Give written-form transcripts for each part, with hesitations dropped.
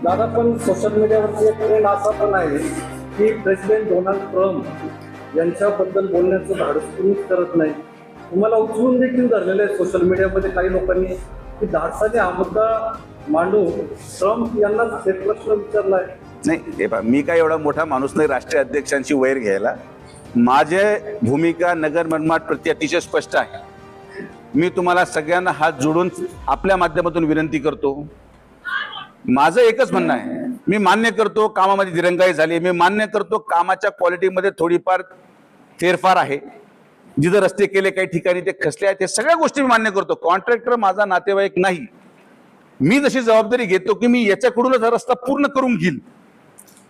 दादा, पण सोशल मीडियावरती एक ट्रेंड असा पण आहे की प्रेसिडेंट डोनाल्ड ट्रम्प यांच्याबद्दल बोलण्याचं धाडस कुणीच करत नाही. तुम्हाला उचलून देखील धरलेलं आहे सोशल मीडियामध्ये काही लोकांनी की धाडसाने हा मुद्दा मांडून ट्रम्प यांनाच एक प्रश्न विचारलाय. नाही, हे पहा, मी काय एवढा मोठा माणूस नाही राष्ट्रीय अध्यक्षांची वैर घ्यायला. माझी भूमिका नगर मनमाड प्रति अतिशय स्पष्ट आहे. मी तुम्हाला सगळ्यांना हात जोडून आपल्या माध्यमातून विनंती करतो. माझं एकच म्हणणं आहे, मी मान्य करतो कामामध्ये दिरंगाई झाली, मी मान्य करतो कामाच्या क्वालिटीमध्ये थोडीफार फेरफार आहे, जिथं रस्ते केले काही ठिकाणी ते खचले आहेत, हे सगळ्या गोष्टी मी मान्य करतो. कॉन्ट्रॅक्टर माझा नातेवाईक नाही. मी जशी जबाबदारी घेतो की मी याच्याकडूनच हा रस्ता पूर्ण करून घेईल,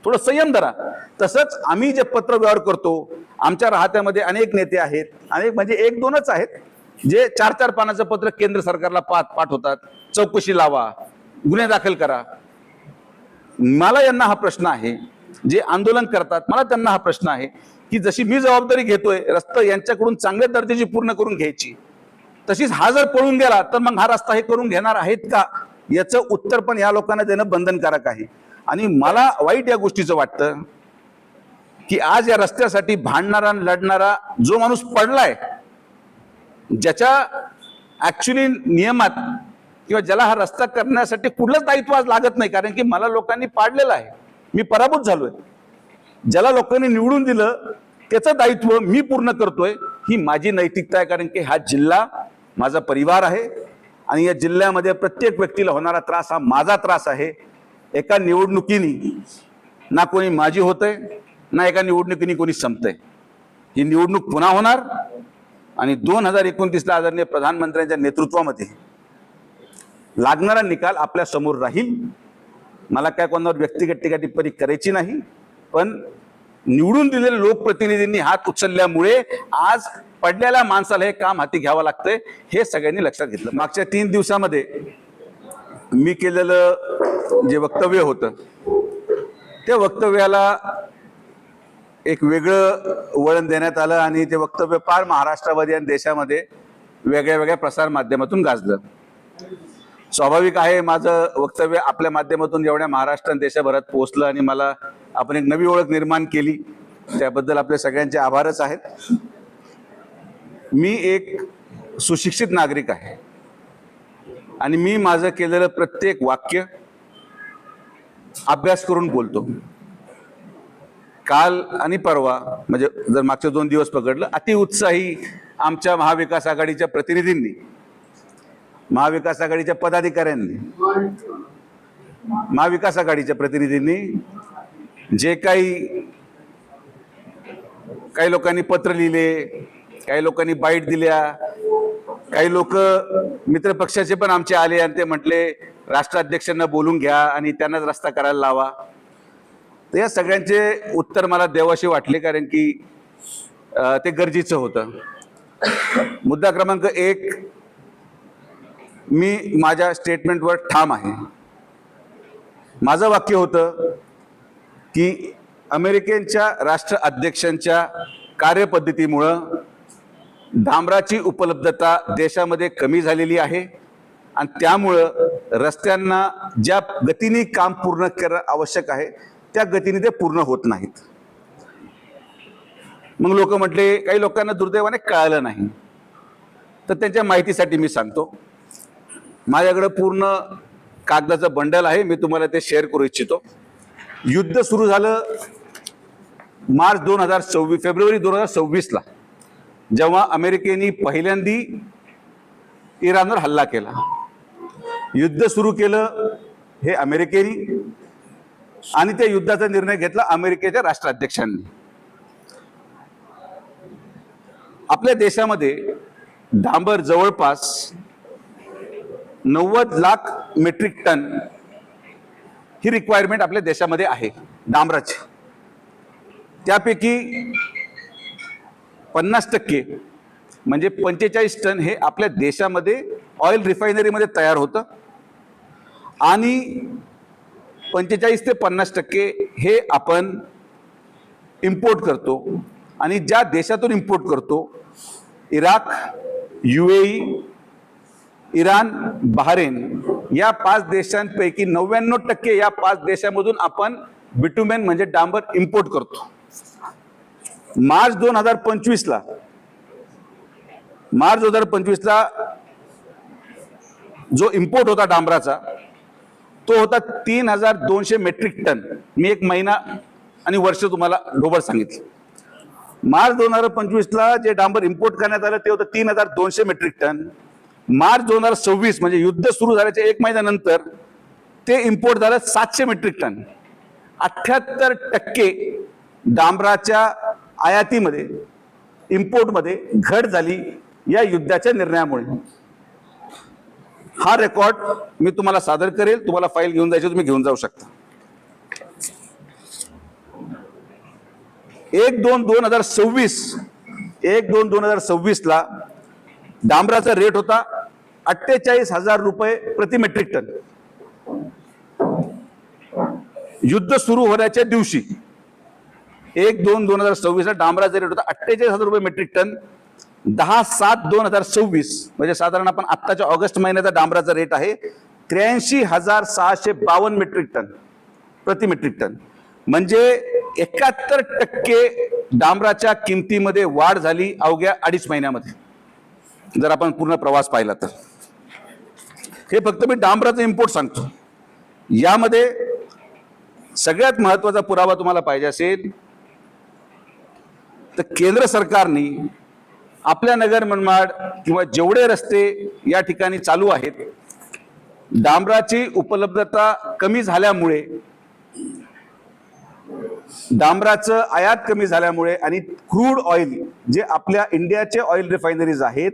थोडं संयम धरा. तसंच आम्ही जे पत्र व्यवहार करतो, आमच्या राहत्यामध्ये अनेक नेते आहेत, अनेक म्हणजे एक दोनच आहेत जे 4-4 पानाचं पत्र केंद्र सरकारला पाठवतात, चौकशी लावा, गुन्हे दाखल करा. मला यांना हा प्रश्न आहे, जे आंदोलन करतात मला त्यांना हा प्रश्न आहे की जशी मी जबाबदारी घेतोय रस्ता यांच्याकडून चांगल्या दर्जाची पूर्ण करून घ्यायची, तशीच हा जर पळून गेला तर मग हा रस्ता हे करून घेणार आहेत का, याचं उत्तर पण या लोकांना देणं बंधनकारक आहे. आणि मला वाईट या गोष्टीचं वाटतं की आज या रस्त्यासाठी भांडणारा लढणारा जो माणूस पडलाय, ज्याच्या ऍक्च्युली नियमात किंवा ज्याला हा रस्ता करण्यासाठी कुठलंच दायित्व आज लागत नाही, कारण की मला लोकांनी पाडलेलं आहे, मी पराभूत झालोय. ज्याला लोकांनी निवडून दिलं त्याचं दायित्व मी पूर्ण करतोय, ही माझी नैतिकता आहे. कारण की हा जिल्हा माझा परिवार आहे आणि या जिल्ह्यामध्ये प्रत्येक व्यक्तीला होणारा त्रास हा माझा त्रास आहे. एका निवडणुकीने ना कोणी माझी होतंय, ना एका निवडणुकीने कोणी संपतंय. ही निवडणूक पुन्हा होणार आणि 2029ला आदरणीय प्रधानमंत्र्यांच्या नेतृत्वामध्ये लागणारा निकाल आपल्या समोर राहील. मला काय कोणावर व्यक्तिगत टीका टिप्पणी करायची नाही, पण निवडून दिलेल्या लोकप्रतिनिधींनी हात उचलल्यामुळे आज पडलेल्या माणसाला हे काम हाती घ्यावं लागतंय, हे सगळ्यांनी लक्षात घेतलं. मागच्या 3 दिवसामध्ये मी केलेलं जे वक्तव्य होतं त्या वक्तव्याला एक वेगळं वळण देण्यात आलं आणि ते वक्तव्य फार महाराष्ट्रामध्ये आणि देशामध्ये वेगळ्या वेगळ्या प्रसार माध्यमातून गाजलं. स्वाभाविक आहे, माझं वक्तव्य आपल्या माध्यमातून एवढ्या महाराष्ट्र आणि देशभरात पोहोचलं आणि मला आपण एक नवी ओळख निर्माण केली, त्याबद्दल आपले सगळ्यांचे आभारच आहेत. मी एक सुशिक्षित नागरिक आहे आणि मी माझं केलेलं प्रत्येक वाक्य अभ्यास करून बोलतो. काल आणि परवा म्हणजे जर मागचे 2 दिवस पकडलं, अतिउत्साही आमच्या महाविकास आघाडीच्या प्रतिनिधींनी, महाविकास आघाडीच्या पदाधिकाऱ्यांनी, महाविकास आघाडीच्या प्रतिनिधींनी जे काही लोकांनी पत्र लिहिले, काही लोकांनी बाईट दिल्या, काही लोक मित्र पक्षाचे पण आमचे आले आणि ते म्हटले राष्ट्राध्यक्षांना बोलून घ्या आणि त्यांनाच रस्ता करायला लावा. तर या सगळ्यांचे उत्तर मला देवाशी वाटले, कारण की ते गरजेचं होतं. मुद्दा क्रमांक 1, मी माझ्या स्टेटमेंटवर ठाम आहे. माझं वाक्य होतं की अमेरिकेच्या राष्ट्राध्यक्षांच्या कार्यपद्धतीमुळं डांबराची उपलब्धता देशामध्ये कमी झालेली आहे आणि त्यामुळं रस्त्यांना ज्या गतीने काम पूर्ण करणं आवश्यक आहे त्या गतीने ते पूर्ण होत नाहीत. मग लोक म्हटले, काही लोकांना दुर्दैवाने कळालं नाही, तर त्यांच्या माहितीसाठी मी सांगतो. माझ्याकडे पूर्ण कागदाचं बंडल आहे, मी तुम्हाला ते शेअर करू इच्छितो. युद्ध सुरू झालं फेब्रुवारी 2026ला, जेव्हा अमेरिकेने पहिल्यांदी इराणवर हल्ला केला. युद्ध सुरू केलं हे अमेरिकेने आणि त्या युद्धाचा निर्णय घेतला अमेरिकेच्या राष्ट्राध्यक्षांनी. आपल्या देशामध्ये डांबर जवळपास 90 लाख मेट्रिक टन ही रिक्वायरमेंट आपल्या देशामध्ये आहे डांबराची. त्यापैकी 50% म्हणजे 45 टन हे आपल्या देशामध्ये ऑइल रिफायनरीमध्ये तयार होतं आणि 45 ते 50% हे आपण इम्पोर्ट करतो. आणि ज्या देशातून इम्पोर्ट करतो, इराक, UAE, इराण, बहरीन या 5 देशांपैकी 99% या 5 देशांमधून आपण बिटुमेन म्हणजे डांबर इम्पोर्ट करतो. मार्च 2025 ला जो इम्पोर्ट होता डांबराचा तो होता 3200 मेट्रिक टन. मी एक महिना आणि वर्ष तुम्हाला ढोबळ सांगितलं. मार्च 2025 ला जे डांबर इम्पोर्ट करण्यात आलं ते होतं 3200 मेट्रिक टन. मार्च 2026 म्हणजे युद्ध सुरू झाल्याच्या एक महिन्यानंतर ते इम्पोर्ट झालं 700 मेट्रिक टन. 78% डांबराच्या आयातीमध्ये इम्पोर्टमध्ये घट झाली या युद्धाच्या निर्णयामुळे. हा रेकॉर्ड मी तुम्हाला सादर करेल. तुम्हाला फाईल घेऊन जायची तुम्ही घेऊन जाऊ शकता. 1/2/2026 ला डांबराचा रेट होता 48,000 रुपये प्रति मेट्रिक टन. युद्ध सुरू होण्याच्या दिवशी 1/2/2026 ला डांबराचा रेट होता 48,000 रुपये मेट्रिक टन. 10/7/2026 म्हणजे साधारण आपण आत्ताच्या ऑगस्ट महिन्याचा डांबराचा रेट आहे 83,652 मेट्रिक टन प्रति मेट्रिक टन. म्हणजे 71% डांबराच्या किमतीमध्ये वाढ झाली अवघ्या 2.5 महिन्यामध्ये. जर आपण पूर्ण प्रवास पाहिला तर हे फक्त मी डांबराचं इम्पोर्ट सांगतो. यामध्ये सगळ्यात महत्वाचा पुरावा तुम्हाला पाहिजे असेल तर केंद्र सरकारने आपल्या नगर मनमाड किंवा जेवढे रस्ते या ठिकाणी चालू आहेत डांबराची उपलब्धता कमी झाल्यामुळे, डांबराचं आयात कमी झाल्यामुळे आणि क्रूड ऑइल जे आपल्या इंडियाचे ऑइल रिफायनरीज आहेत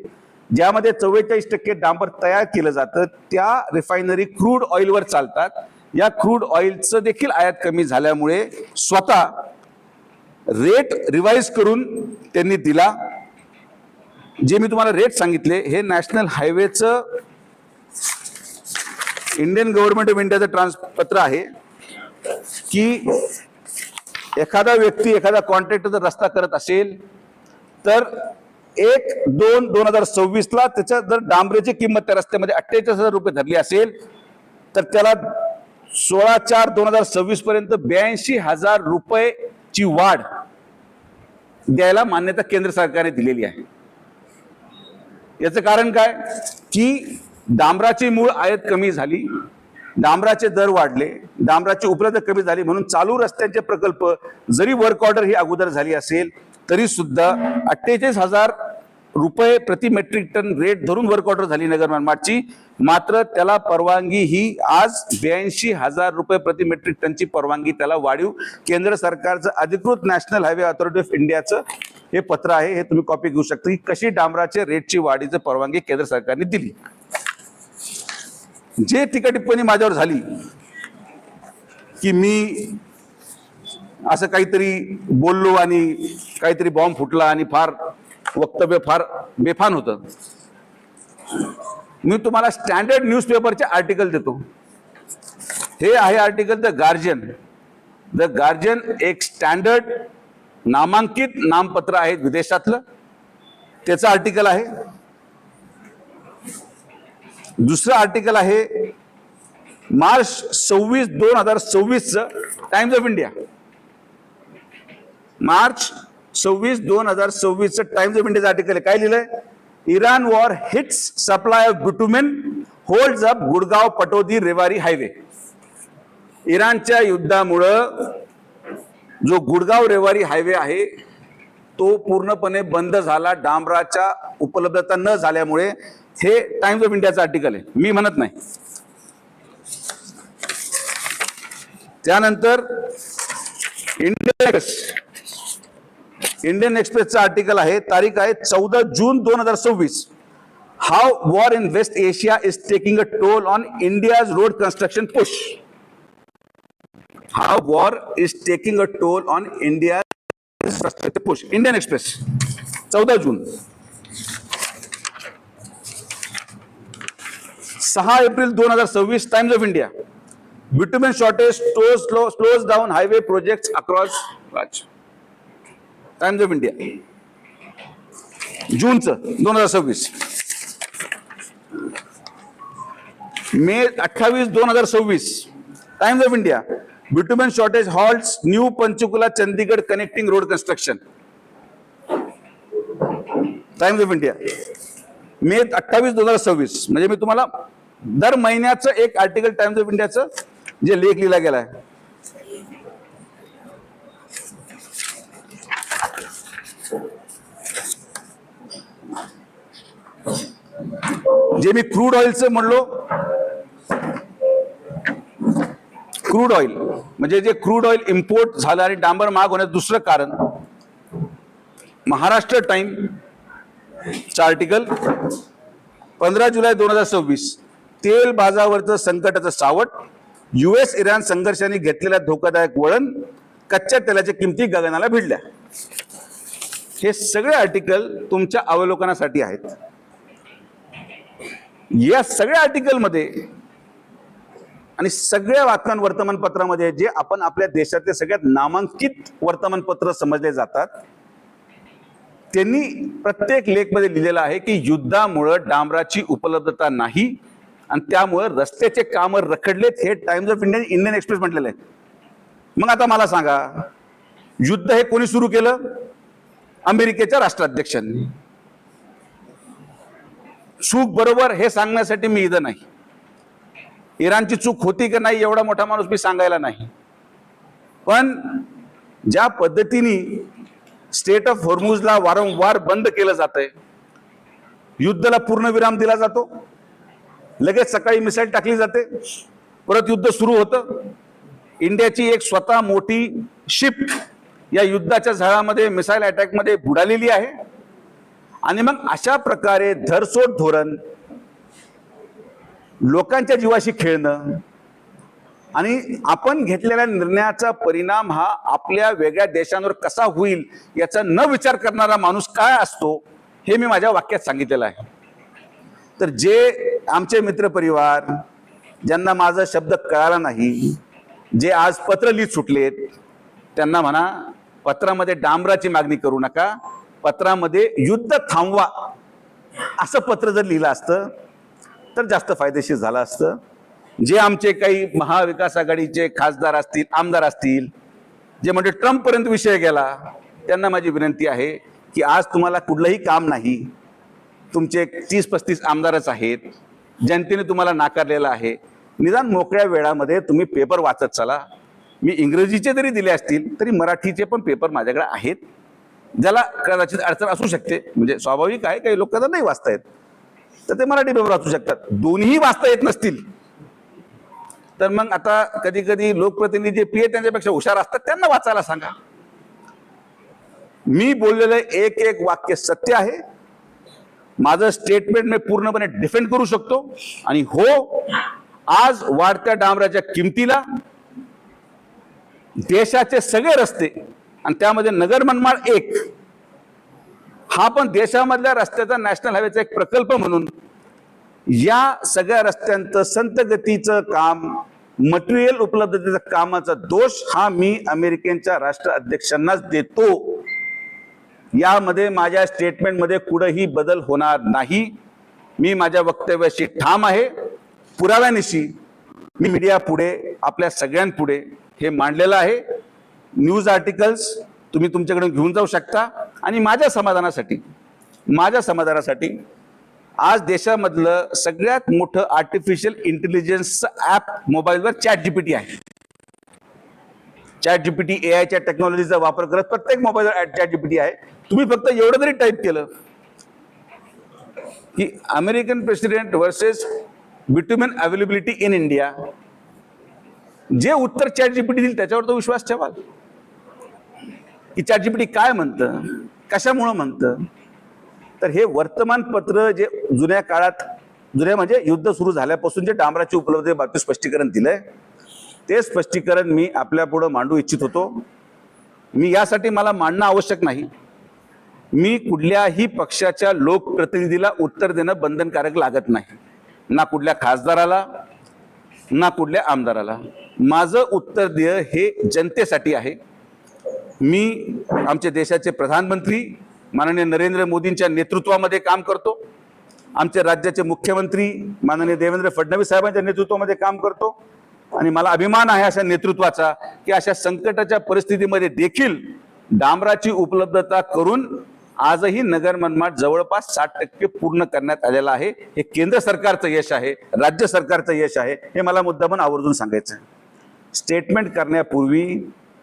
ज्यामध्ये 44% डांबर तयार केलं जातं त्या रिफायनरी क्रूड ऑइलवर चालतात. या क्रूड ऑइलचं देखील आयात कमी झाल्यामुळे स्वतः रेट रिवाइज करून त्यांनी दिला. जे मी तुम्हाला रेट सांगितले हे नॅशनल हायवेचं इंडियन गव्हर्नमेंट ऑफ इंडियाचं पत्र आहे की एखादा व्यक्ती एखादा कॉन्ट्रॅक्टर जर रस्ता करत असेल तर 1/2/2026 ला त्याच्या जर डांबरेची किंमत त्या रस्त्यामध्ये 48,000 रुपये धरली असेल तर त्याला 16/4/2026 पर्यंत 82,000 रुपयेची वाढ द्यायला मान्यता केंद्र सरकारने दिलेली आहे. याचं कारण काय की डांबराची मूळ आयात कमी झाली, डांबराचे दर वाढले, डांबराची उपलब्धता कमी झाली म्हणून चालू रस्त्यांचे प्रकल्प जरी वर्क ऑर्डर ही अगोदर झाली असेल तरी सुद्धा 48,000 रुपये प्रति मेट्रिक टन रेट धरून वर्क ऑर्डर झाली नगर मनमाडची. मात्र त्याला परवानगी ही आज 82,000 रुपये प्रति मेट्रिक टनची परवानगी त्याला वाढीव केंद्र सरकारचं अधिकृत नॅशनल हायवे अथॉरिटी ऑफ इंडियाचं हे पत्र आहे. हे तुम्ही कॉपी घेऊ शकता की कशी डांबराच्या रेटची वाढीची परवानगी केंद्र सरकारने दिली. जे टीका टिप्पणी माझ्यावर झाली की मी असं काहीतरी बोललो आणि काहीतरी बॉम्ब फुटला आणि फार वक्तव्य फार बेफान होतं, मी तुम्हाला स्टँडर्ड न्यूजपेपरचे आर्टिकल देतो. हे आहे article the guardian. The guardian एक स्टँडर्ड नामांकित नामपत्र आहे विदेशातलं, त्याचं आर्टिकल आहे. दुसरं आर्टिकल आहे March 26/2026 times of India. March 26/2026 times of इंडियाचं आर्टिकल आहे. काय लिहिलंय? Iran war hits supply of bitumen holds up Gurgaon Pataudi Rewari highway. इराणच्या युद्धामुळं जो गुडगाव रेवारी हायवे आहे तो पूर्णपणे बंद झाला डांबराच्या उपलब्धता न झाल्यामुळे. हे टाइम्स ऑफ इंडियाचं आर्टिकल आहे, मी म्हणत नाही. त्यानंतर इंडियन एक्सप्रेसचं आर्टिकल आहे, तारीख आहे 14 जून 2026. How war in west Asia is taking a toll on India's road construction push. How war is taking a toll on India push. Indian Express 14 जून. 6 एप्रिल 2026 Times of India. Bitumen shortage slows down highway projects across राज्य. Times of India जूनचं 2026. मे 28, 2026, Times of India, bitumen shortage halts new Panchkula Chandigarh connecting road construction. Times of India, मे 28, 2026. म्हणजे मी तुम्हाला दर महिन्याचं एक आर्टिकल टाइम्स ऑफ इंडियाचं जे लेख लिहिला गेला आहे. जे मी क्रूड ऑइलचं म्हणलो, क्रूड ऑइल म्हणजे जे क्रूड ऑइल इम्पोर्ट झालं आणि डांबर महाग होण्याचं दुसरं कारण, महाराष्ट्र टाइमचं आर्टिकल 15 जुलै 2026, तेल बाजारावरचं संकटाचं सावट, US इराण संघर्षाने घेतलेल्या धोकादायक वळण, कच्च्या तेलाच्या किमती गगनाला भिडल्या. हे सगळे आर्टिकल तुमच्या अवलोकनासाठी आहेत. या सगळ्या आर्टिकलमध्ये आणि सगळ्या वर्तमानपत्रामध्ये जे आपण आपल्या देशातले सगळ्यात नामांकित वर्तमानपत्र समजले जातात, त्यांनी प्रत्येक लेखमध्ये लिहिलेलं आहे की युद्धामुळं डांबराची उपलब्धता नाही आणि त्यामुळे रस्त्याचे काम रखडलेत. हे times of India, Indian express म्हटलेलं आहे. मग आता मला सांगा, युद्ध हे कोणी सुरू केलं? अमेरिकेच्या राष्ट्राध्यक्षांनी. चूक बरोबर हे सांगण्यासाठी मी इथं नाही. इराणची चूक होती का नाही एवढा मोठा माणूस मी सांगायला नाही, पण ज्या पद्धतीने स्टेट ऑफ हॉर्मुझला वारंवार बंद केलं जातंय, युद्धाला पूर्णविराम दिला जातो, लगेच सकाळी मिसाईल टाकली जाते, परत युद्ध सुरू होतं. इंडियाची एक स्वतः मोठी शिप या युद्धाच्या झळामध्ये, मिसाईल अटॅकमध्ये बुडालेली आहे. आणि मग अशा प्रकारे धरसोड धोरण, लोकांच्या जीवाशी खेळणं आणि आपण घेतलेल्या निर्णयाचा परिणाम हा आपल्या वेगळ्या देशांवर कसा होईल याचा न विचार करणारा माणूस काय असतो, हे मी माझ्या वाक्यात सांगितलेलं आहे. तर जे आमचे मित्रपरिवार ज्यांना माझा शब्द कळाला नाही, जे आज पत्र लिहित सुटलेत, त्यांना म्हणा, पत्रामध्ये डांबराची मागणी करू नका, पत्रामध्ये युद्ध थांबवा असं पत्र जर लिहिलं असतं तर जास्त फायदेशीर झालं असतं. जे आमचे काही महाविकास आघाडीचे खासदार असतील, आमदार असतील, जे म्हणजे ट्रम्प पर्यंत विषय गेला, त्यांना माझी विनंती आहे की आज तुम्हाला कुठलंही काम नाही, तुमचे 30-35 आमदारच आहेत, जनतेने तुम्हाला नाकारलेलं आहे, निदान मोकळ्या वेळामध्ये तुम्ही पेपर वाचत चला. मी इंग्रजीचे जरी दिले असतील तरी मराठीचे पण पेपर माझ्याकडे आहेत, ज्याला कदाचित अडचण असू शकते. म्हणजे स्वाभाविक आहे, काही लोकांना नाही वाचता येत, तर ते मराठी पेपर वाचू शकतात. दोन्ही वाचता येत नसतील तर मग आता कधी कधी लोकप्रतिनिधी जे पीए त्यांच्यापेक्षा हुशार असतात त्यांना वाचायला सांगा. मी बोललेलं एक एक वाक्य सत्य आहे. माझं स्टेटमेंट मी पूर्णपणे डिफेंड करू शकतो. आणि हो, आज वाढत्या डांबराच्या किमतीला देशाचे सगळे रस्ते आणि त्यामध्ये नगर मनमाड एक, हा पण देशामधल्या रस्त्याचा नॅशनल हायवेचा एक प्रकल्प म्हणून या सगळ्या रस्त्यांचं संत गतीचं काम, मटेरियल उपलब्धतेचा कामाचा दोष हा मी अमेरिकेच्या राष्ट्राध्यक्षांनाच देतो. यामध्ये माझ्या स्टेटमेंटमध्ये कुठेही बदल होणार नाही. मी माझ्या वक्तव्याशी ठाम आहे. पुराव्यानिशी मी मीडिया पुढे, आपल्या सगळ्यांपुढे हे मांडलेलं आहे. न्यूज आर्टिकल्स तुम्ही तुमच्याकडे घेऊन जाऊ शकता. आणि माझ्या समाधानासाठी आज देशामधलं सगळ्यात मोठं आर्टिफिशियल इंटेलिजन्सचं ऍप मोबाईलवर ChatGPT आहे. ChatGPT AIच्या टेक्नॉलॉजीचा वापर करत प्रत्येक मोबाईलवर ChatGPT आहे. तुम्ही फक्त एवढं जरी टाईप केलं की American president versus bitumen availability in India, जे उत्तर ChatGPT देईल त्याच्यावर तो विश्वास ठेवाल की ChatGPT काय म्हणतं, कशामुळं म्हणतं. तर हे वर्तमानपत्र जे जुन्या काळात, जुन्या म्हणजे युद्ध सुरू झाल्यापासून जे डांबराची उपलब्धतेबाबतीत स्पष्टीकरण दिलंय, ते स्पष्टीकरण मी आपल्या पुढे मांडू इच्छित होतो. मी यासाठी मला मांडणं आवश्यक नाही. मी कुठल्याही पक्षाच्या लोकप्रतिनिधीला उत्तर देणं बंधनकारक लागत नाही, ना कुठल्या खासदाराला ना कुठल्या आमदाराला. माझं उत्तर देय हे जनतेसाठी आहे. मी आमच्या देशाचे प्रधानमंत्री माननीय नरेंद्र मोदींच्या नेतृत्वामध्ये काम करतो. आमच्या राज्याचे मुख्यमंत्री माननीय देवेंद्र फडणवीस साहेबांच्या नेतृत्वामध्ये काम करतो आणि मला अभिमान आहे अशा नेतृत्वाचा की अशा संकटाच्या परिस्थितीमध्ये देखील डांबराची उपलब्धता करून आजही नगर मनमाड जवळपास 60% पूर्ण करण्यात आलेला आहे. हे केंद्र सरकारचं यश आहे, राज्य सरकारचं यश आहे, हे मला मुद्दामून आवर्जून सांगायचं आहे. स्टेटमेंट करण्यापूर्वी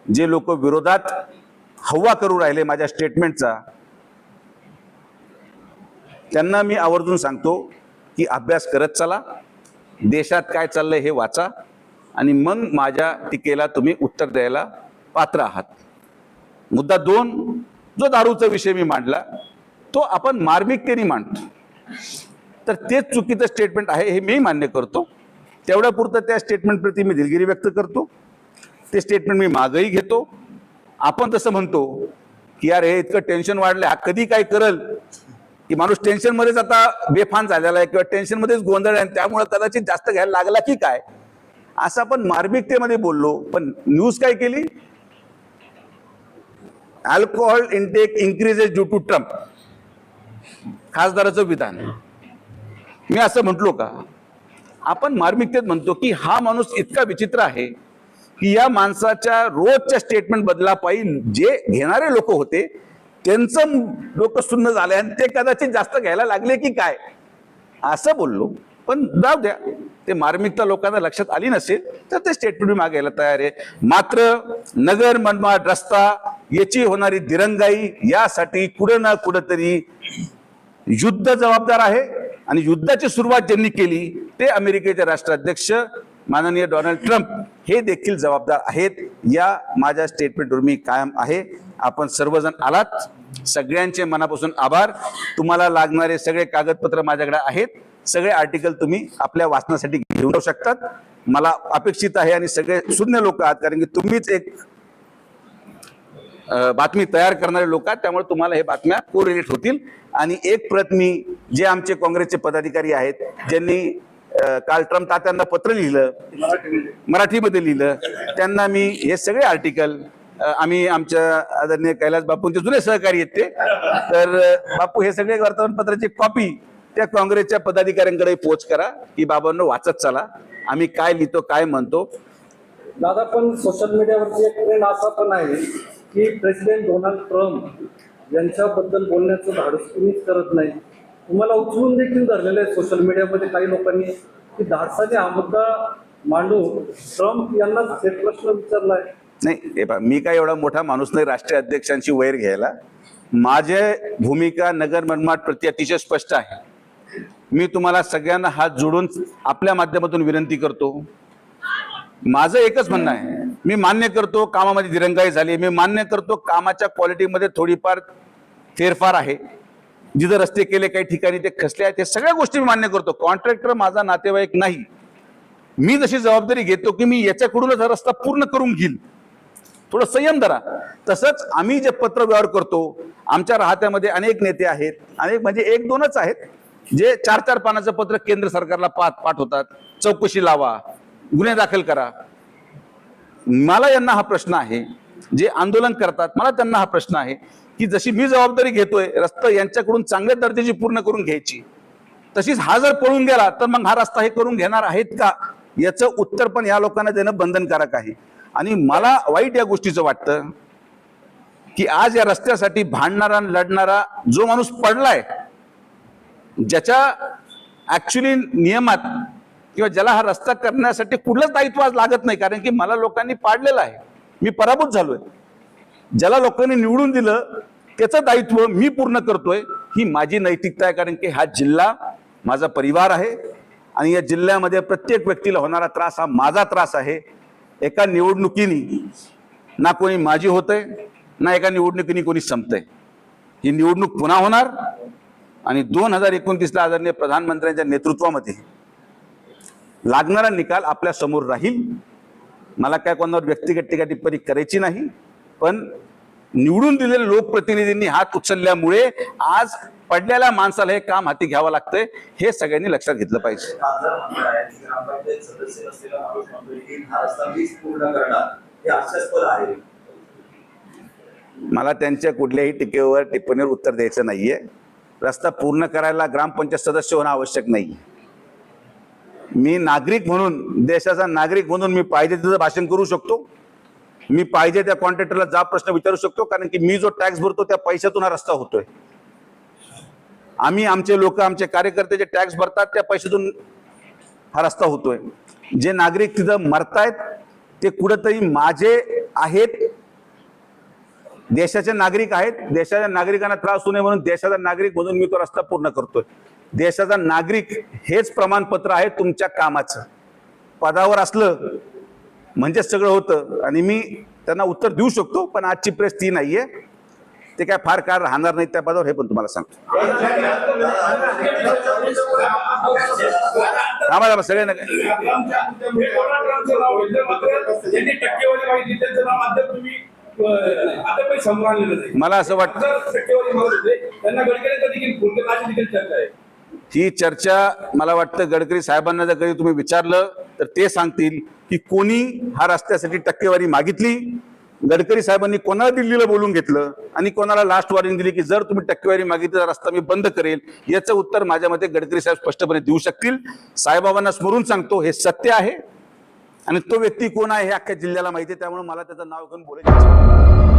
जे लोक विरोधात हव्वा करू राहिले माझ्या स्टेटमेंटचा, त्यांना मी आवर्जून सांगतो की अभ्यास करत चला, देशात काय चाललंय हे वाचा आणि मग माझ्या टीकेला तुम्ही उत्तर द्यायला पात्र आहात. मुद्दा 2, जो दारूचा विषय मी मांडला तो आपण मार्मिकतेने मांडतो, तर तेच चुकीचं स्टेटमेंट आहे हे मी मान्य करतो. तेवढ्या पुरतं त्या स्टेटमेंट प्रति मी दिलगिरी व्यक्त करतो. ते स्टेटमेंट मी मागही घेतो. आपण तसं म्हणतो की यार हे इतकं टेन्शन वाढलं, हा कधी काय करल, की माणूस टेन्शनमध्येच आता बेफान झालेला आहे किंवा टेन्शनमध्येच गोंधळ आहे, त्यामुळे कदाचित जास्त घ्यायला लागला की काय, असं आपण मार्मिकतेमध्ये बोललो. पण न्यूज काय केली, alcohol intake increases due to Trump, खासदाराचं विधान. मी असं म्हटलो का? आपण मार्मिकतेत म्हणतो की हा माणूस इतका विचित्र आहे की या माणसाच्या रोजच्या स्टेटमेंट बदला पाहिजे जे घेणारे लोक होते त्यांचं लोक सुन्न झाले आणि ते कदाचित जास्त घ्यायला लागले की काय, असं बोललो. पण जाऊ द्या, ते मार्मिकता लोकांना लक्षात आली नसेल तर ते स्टेटमेंट मी मागायला तयार आहे. मात्र नगर मनमाड रस्ता याची होणारी दिरंगाई यासाठी कुठं ना कुठंतरी युद्ध जबाबदार आहे आणि युद्धाची सुरुवात ज्यांनी केली ते अमेरिकेचे राष्ट्राध्यक्ष माननीय डोनाल्ड ट्रम्प हे देखील जबाबदार आहेत. या माझ्या स्टेटमेंटवर मी कायम आहे. आपण सर्वजण आलात, सगळ्यांचे मनापासून आभार. तुम्हाला लागणारे सगळे कागदपत्र माझ्याकडे आहेत, सगळे आर्टिकल तुम्ही आपल्या वाचनासाठी घेऊन जाऊ शकतात. मला अपेक्षित आहे आणि सगळे शून्य लोक आहात, कारण की तुम्हीच एक बातमी तयार करणारे लोक आहात, त्यामुळे तुम्हाला हे बातम्या कोरिलेट होतील. आणि एक प्रत मी जे आमचे काँग्रेसचे पदाधिकारी आहेत ज्यांनी काल ट्रम्प तात्यांना पत्र लिहिलं, मराठीमध्ये लिहिलं, त्यांना मी हे सगळे आर्टिकल, आम्ही आमच्या आदरणीय कैलास बापूंचे जुने सहकारी आहेत ते, तर बापू हे सगळे वर्तमानपत्राची कॉपी त्या काँग्रेसच्या पदाधिकाऱ्यांकडे पोच करा की बाबांनो वाचत चला आम्ही काय लिहितो काय म्हणतो. दादा, पण सोशल मीडियावरती एक ट्रेंड असा पण आहे की प्रेसिडेंट डोनाल्ड ट्रम्प यांच्याबद्दल बोलण्याचं धाडस कुणीच करत नाही. तुम्हाला उचलून देखील धरलेलं आहे सोशल मीडियामध्ये काही लोकांनी की धाडसाने हा मुद्दा मांडून ट्रम्प यांना थेट प्रश्न विचारलाय. नाही, हे पहा, मी काय एवढा मोठा माणूस नाही राष्ट्रीय अध्यक्षांची वैर घ्यायला. माझी भूमिका नगर मनमाड प्रति अतिशय स्पष्ट आहे. मी तुम्हाला सगळ्यांना हात जोडून आपल्या माध्यमातून विनंती करतो. माझं एकच म्हणणं आहे, मी मान्य करतो कामामध्ये दिरंगाई झाली, मी मान्य करतो कामाच्या क्वालिटीमध्ये थोडीफार फेरफार आहे, जिथं रस्ते केले काही ठिकाणी ते खचले आहेत, ते सगळ्या गोष्टी मी मान्य करतो. कॉन्ट्रॅक्टर माझा नातेवाईक नाही. मी जशी जबाबदारी घेतो की मी याच्याकडूनच हा रस्ता पूर्ण करून घेईल, थोडं संयम धरा. तसंच आम्ही जे पत्र व्यवहार करतो, आमच्या राहत्यामध्ये अनेक नेते आहेत, अनेक म्हणजे 1-2च आहेत जे 4-4 पानाचं पत्र केंद्र सरकारला पाठवतात, चौकशी लावा, गुन्हे दाखल करा. मला यांना हा प्रश्न आहे, जे आंदोलन करतात मला त्यांना हा प्रश्न आहे की जशी मी जबाबदारी घेतोय रस्ता यांच्याकडून चांगल्या दर्जाची पूर्ण करून घ्यायची, तशीच हा जर पळून गेला तर मग हा रस्ता हे करून घेणार आहेत का, याचं उत्तर पण या लोकांना देणं बंधनकारक आहे. आणि मला वाईट या गोष्टीचं वाटतं की आज या रस्त्यासाठी भांडणारा लढणारा जो माणूस पडलाय, ज्याच्या ऍक्च्युली नियमात किंवा ज्याला हा रस्ता करण्यासाठी कुठलंच दायित्व आज लागत नाही, कारण की मला लोकांनी पाडलेलं आहे, मी पराभूत झालोय. ज्याला लोकांनी निवडून दिलं त्याचं दायित्व मी पूर्ण करतोय, ही माझी नैतिकता आहे. कारण की हा जिल्हा माझा परिवार आहे आणि या जिल्ह्यामध्ये प्रत्येक व्यक्तीला होणारा त्रास हा माझा त्रास आहे. एका निवडणुकीने ना कोणी माझी होतंय ना एका निवडणुकीने कोणी संपतंय. ही निवडणूक पुन्हा होणार आणि 2029ला आदरणीय प्रधानमंत्र्यांच्या नेतृत्वामध्ये लागणारा निकाल आपल्या समोर राहील. मला काय कोणावर व्यक्तिगत टीका टिप्पणी करायची नाही, पण निवडून दिलेल्या लोकप्रतिनिधींनी हात उचलल्यामुळे आज पडलेल्या माणसाला हे काम हाती घ्यावं लागतंय, हे सगळ्यांनी लक्षात घेतलं पाहिजे. मला त्यांच्या कुठल्याही टीकेवर टिप्पणीवर उत्तर द्यायचं नाहीये. रस्ता पूर्ण करायला ग्रामपंचायत सदस्य होणं आवश्यक नाही. मी नागरिक म्हणून, देशाचा नागरिक म्हणून मी पाहिजे तिथं भाषण करू शकतो. मी पाहिजे त्या कॉन्ट्रॅक्टरला जा प्रश्न विचारू शकतो, कारण की मी जो टॅक्स भरतो त्या पैशातून हा रस्ता होतोय. आम्ही, आमचे लोक, आमचे कार्यकर्ते जे टॅक्स भरतात त्या पैशातून हा रस्ता होतोय. जे नागरिक तिथं मरतायत ते कुठंतरी माझे आहेत, देशाचे नागरिक आहेत. देशाच्या नागरिकांना त्रास होऊ नये म्हणून देशाचा नागरिक म्हणून मी तो रस्ता पूर्ण करतोय. देशाचा नागरिक हेच प्रमाणपत्र आहे तुमच्या कामाचं. पदावर असलं म्हणजे सगळं होतं, आणि मी त्यांना उत्तर देऊ शकतो, पण आजची प्रेस ती नाहीये. ते काय फार काळ राहणार नाही त्या पदावर, हे पण तुम्हाला सांगतो. आम्हाला सगळ्यांना मला असं वाटतं ही चर्चा, मला वाटतं गडकरी साहेबांना जर कधी तुम्ही विचारलं तर ते सांगतील की कोणी हा रस्त्यासाठी टक्केवारी मागितली. गडकरी साहेबांनी कोणाला दिल्लीला बोलून घेतलं आणि कोणाला लास्ट वॉर्निंग दिली की जर तुम्ही टक्केवारी मागितली तर रस्ता मी बंद करेल. याचं उत्तर माझ्या मते गडकरी साहेब स्पष्टपणे देऊ शकतील. साईबाबांना स्मरून सांगतो, हे सत्य आहे आणि तो व्यक्ती कोण आहे हे अख्ख्या जिल्ह्याला माहिती आहे. त्यामुळे मला त्याचं नाव घेऊन बोलायचं